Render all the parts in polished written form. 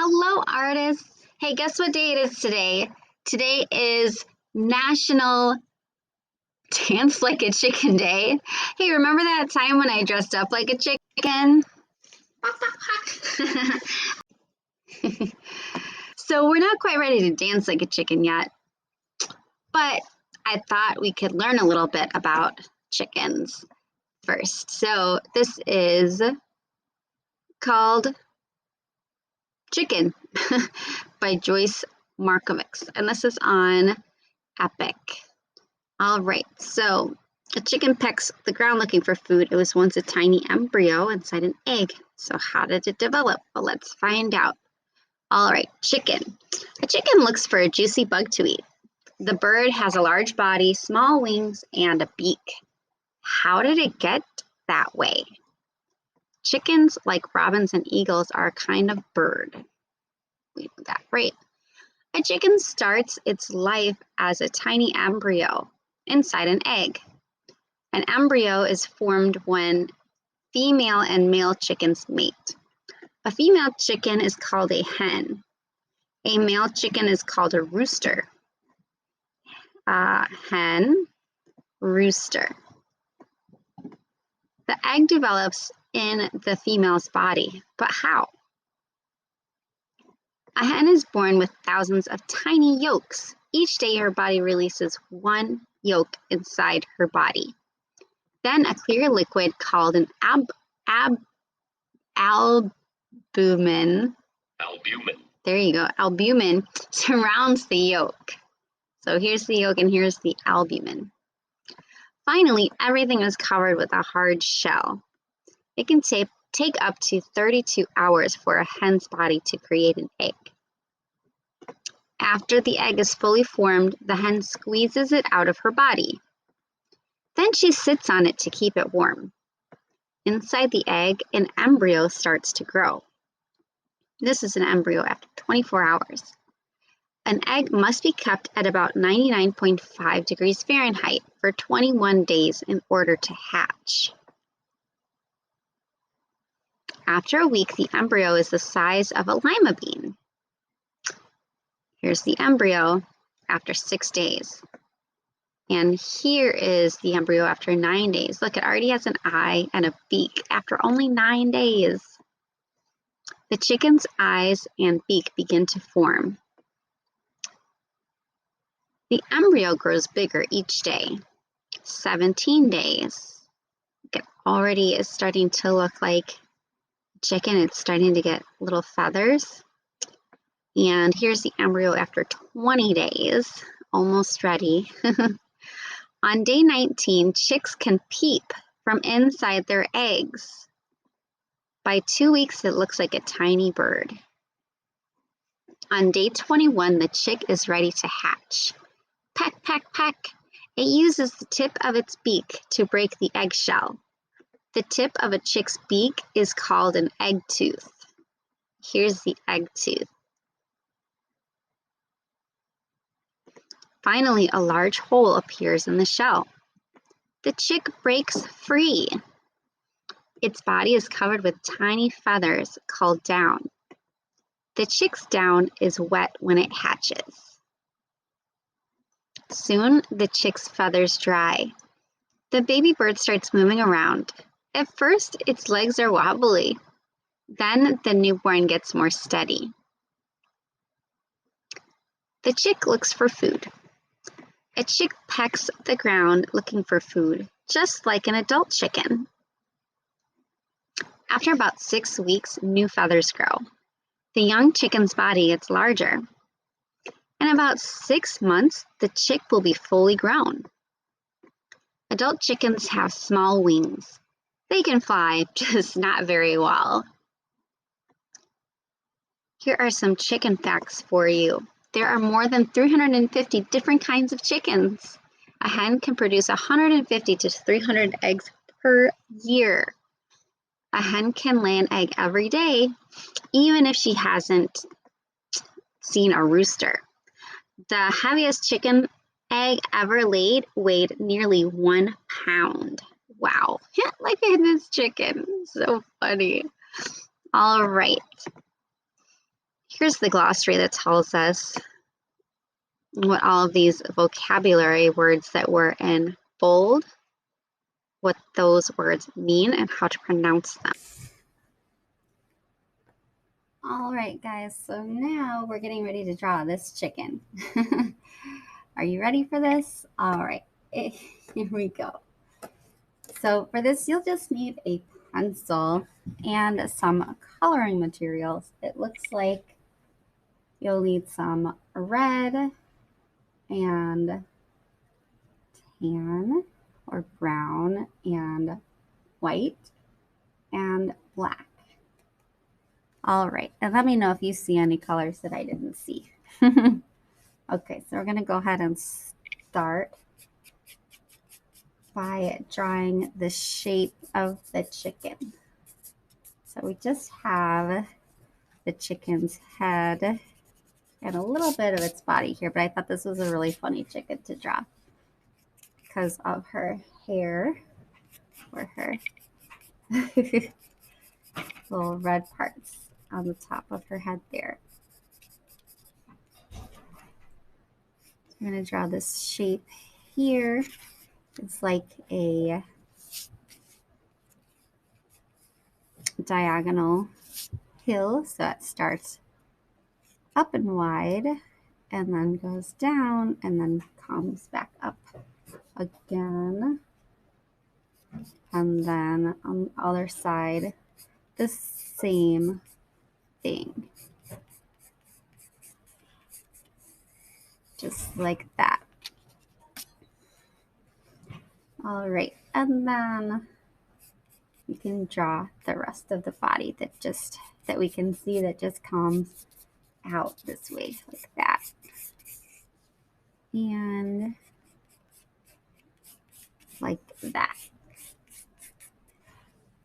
Hello, artists. Hey, guess what day it is today? Today is National Dance Like a Chicken Day. Hey, remember that time when I dressed up like a chicken? So we're not quite ready to dance like a chicken yet, but I thought we could learn a little bit about chickens first. So this is called Chicken by Joyce Markovics, and this is on Epic. All right, so a chicken pecks the ground looking for food. It was once a tiny embryo inside an egg. So how did it develop? Well, let's find out. All right, chicken. A chicken looks for a juicy bug to eat. The bird has a large body, small wings, and a beak. How did it get that way? Chickens, like robins and eagles, are a kind of bird. We know that, right? A chicken starts its life as a tiny embryo inside an egg. An embryo is formed when female and male chickens mate. A female chicken is called a hen. A male chicken is called a rooster. Hen, rooster. The egg develops in the female's body, but how? A hen is born with thousands of tiny yolks. Each day her body releases one yolk inside her body. Then a clear liquid called an albumin. There you go. Albumin surrounds the yolk. So here's the yolk and here's the albumin. Finally, everything is covered with a hard shell. It can take up to 32 hours for a hen's body to create an egg. After the egg is fully formed, the hen squeezes it out of her body. Then she sits on it to keep it warm. Inside the egg, an embryo starts to grow. This is an embryo after 24 hours. An egg must be kept at about 99.5 degrees Fahrenheit for 21 days in order to hatch. After a week, the embryo is the size of a lima bean. Here's the embryo after 6 days. And here is the embryo after 9 days. Look, it already has an eye and a beak after only 9 days. The chicken's eyes and beak begin to form. The embryo grows bigger each day. 17 days. It already is starting to look like chicken. It's starting to get little feathers. And here's the embryo after 20 days, almost ready. On day 19, chicks can peep from inside their eggs. By 2 weeks, it looks like a tiny bird. On day 21, the chick is ready to hatch. Peck, peck, peck. It uses the tip of its beak to break the eggshell. The tip of a chick's beak is called an egg tooth. Here's the egg tooth. Finally, a large hole appears in the shell. The chick breaks free. Its body is covered with tiny feathers called down. The chick's down is wet when it hatches. Soon, the chick's feathers dry. The baby bird starts moving around. At first, its legs are wobbly. Then the newborn gets more steady. The chick looks for food. A chick pecks the ground looking for food, just like an adult chicken. After about 6 weeks, new feathers grow. The young chicken's body gets larger. In about 6 months, the chick will be fully grown. Adult chickens have small wings. They can fly, just not very well. Here are some chicken facts for you. There are more than 350 different kinds of chickens. A hen can produce 150 to 300 eggs per year. A hen can lay an egg every day, even if she hasn't seen a rooster. The heaviest chicken egg ever laid weighed nearly 1 pound. Wow, look at this chicken, so funny. All right. Here's the glossary that tells us what all of these vocabulary words that were in bold, what those words mean and how to pronounce them. All right, guys, so now we're getting ready to draw this chicken. Are you ready for this? All right, here we go. So for this, you'll just need a pencil and some coloring materials. It looks like you'll need some red and tan or brown and white and black. All right, and let me know if you see any colors that I didn't see. Okay, so we're gonna go ahead and start by drawing the shape of the chicken. So we just have the chicken's head and a little bit of its body here, but I thought this was a really funny chicken to draw because of her hair or her little red parts on the top of her head there. I'm going to draw this shape here. It's like a diagonal hill, so it starts up and wide and then goes down and then comes back up again. And then on the other side, the same thing. Just like that. All right, and then you can draw the rest of the body that we can see that just comes out this way, like that. And like that.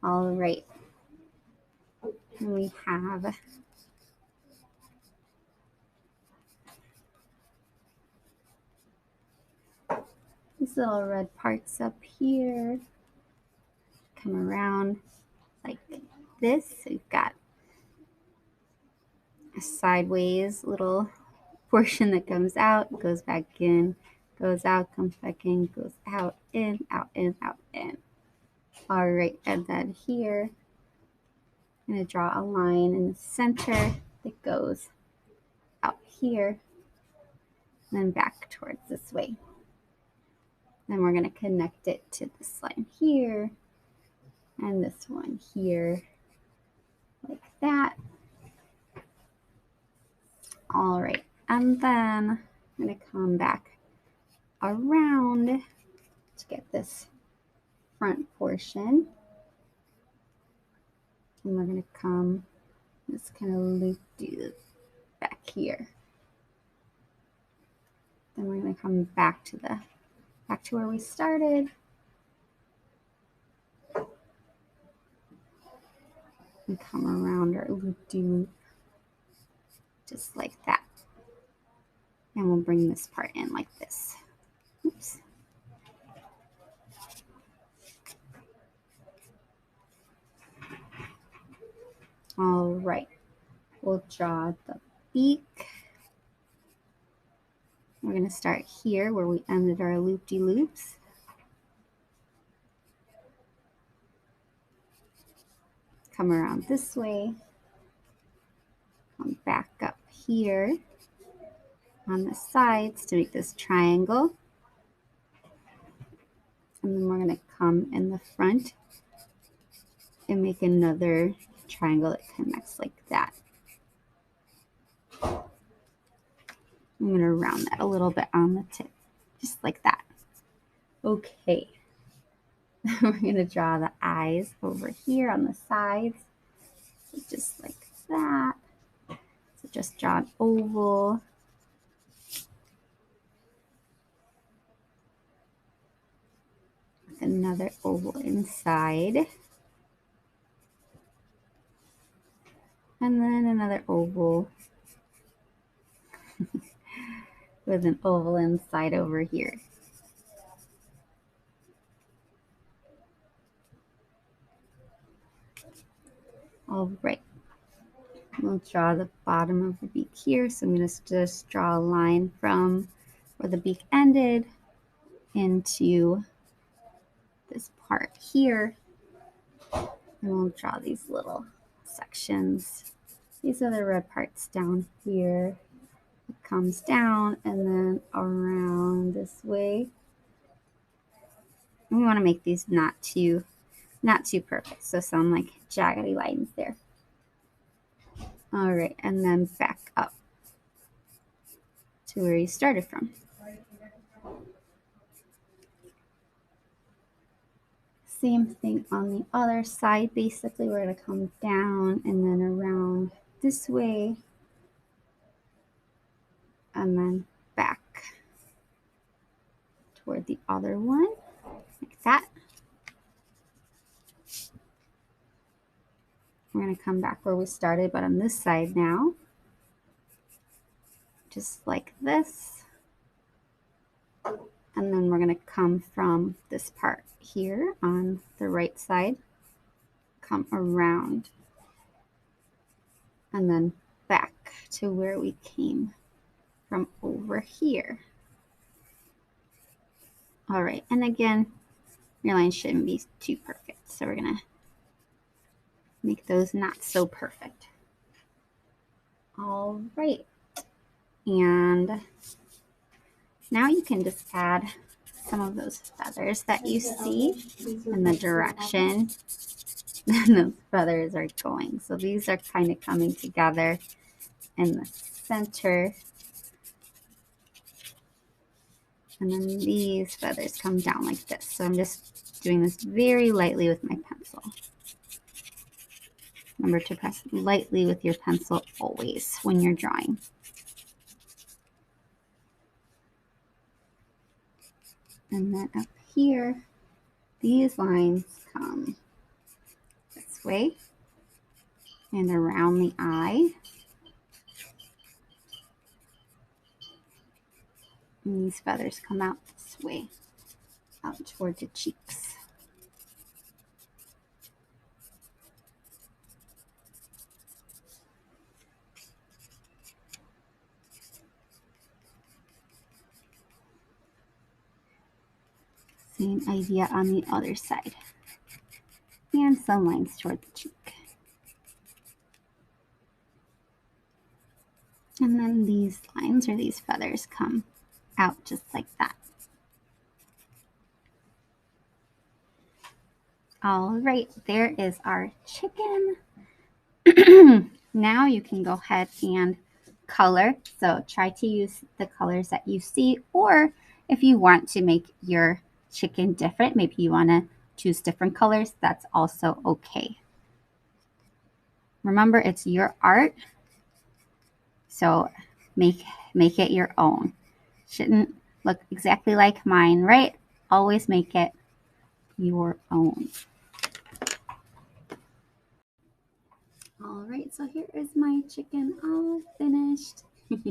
All right. And we have these little red parts up here. Come around like this. We've got a sideways little portion that comes out, goes back in, goes out, comes back in, goes out, in, out, in, out, in. All right, and then here, I'm going to draw a line in the center that goes out here, and then back towards this way. Then we're going to connect it to this line here, and this one here, like that. All right, and then I'm going to come back around to get this front portion. And we're going to come this kind of loop back here. Then we're going to come back to where we started. And come around our loop just like that. And we'll bring this part in like this. Oops. All right, we'll draw the beak. We're going to start here where we ended our loop-de-loops. Come around this way. Come back up here on the sides to make this triangle. And then we're going to come in the front and make another triangle that connects like that. I'm going to round that a little bit on the tip, just like that. Okay. We're going to draw the eyes over here on the sides, so just like that. So just draw an oval. With another oval inside. And then another oval with an oval inside over here. All right. We'll draw the bottom of the beak here. So I'm going to just draw a line from where the beak ended into this part here. And we'll draw these little sections. These are the red parts down here. It comes down and then around this way. And we want to make these not too perfect. So some like jaggedy lines there. All right, and then back up to where you started from. Same thing on the other side. Basically, we're going to come down and then around this way and then back toward the other one, like that. We're going to come back where we started, but on this side now, just like this. And then we're going to come from this part here on the right side, come around, and then back to where we came from over here. All right, and again, your lines shouldn't be too perfect, so we're going to make those not so perfect. All right, and now you can just add some of those feathers that you see in the direction those feathers are going. So these are kind of coming together in the center. And then these feathers come down like this. So I'm just doing this very lightly with my pencil. Remember to press lightly with your pencil always when you're drawing. And then up here, these lines come this way and around the eye. And these feathers come out this way, out toward the cheeks. Same idea on the other side. And some lines toward the cheek. And then these lines or these feathers come out just like that. All right, there is our chicken. Now you can go ahead and color. So try to use the colors that you see, or if you want to make your chicken different, maybe you want to choose different colors, that's also okay. Remember, it's your art, so make it your own. Shouldn't look exactly like mine, right? Always make it your own. All right, so here is my chicken all finished. I'm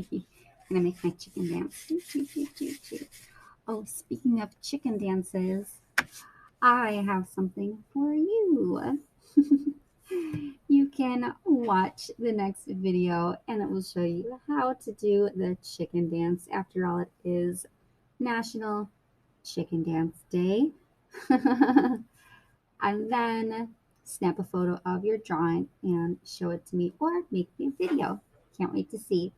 gonna make my chicken dance. Oh, speaking of chicken dances, I have something for you. You can watch the next video and it will show you how to do the chicken dance. After all, it is National Chicken Dance Day. And then snap a photo of your drawing and show it to me or make me a video. Can't wait to see.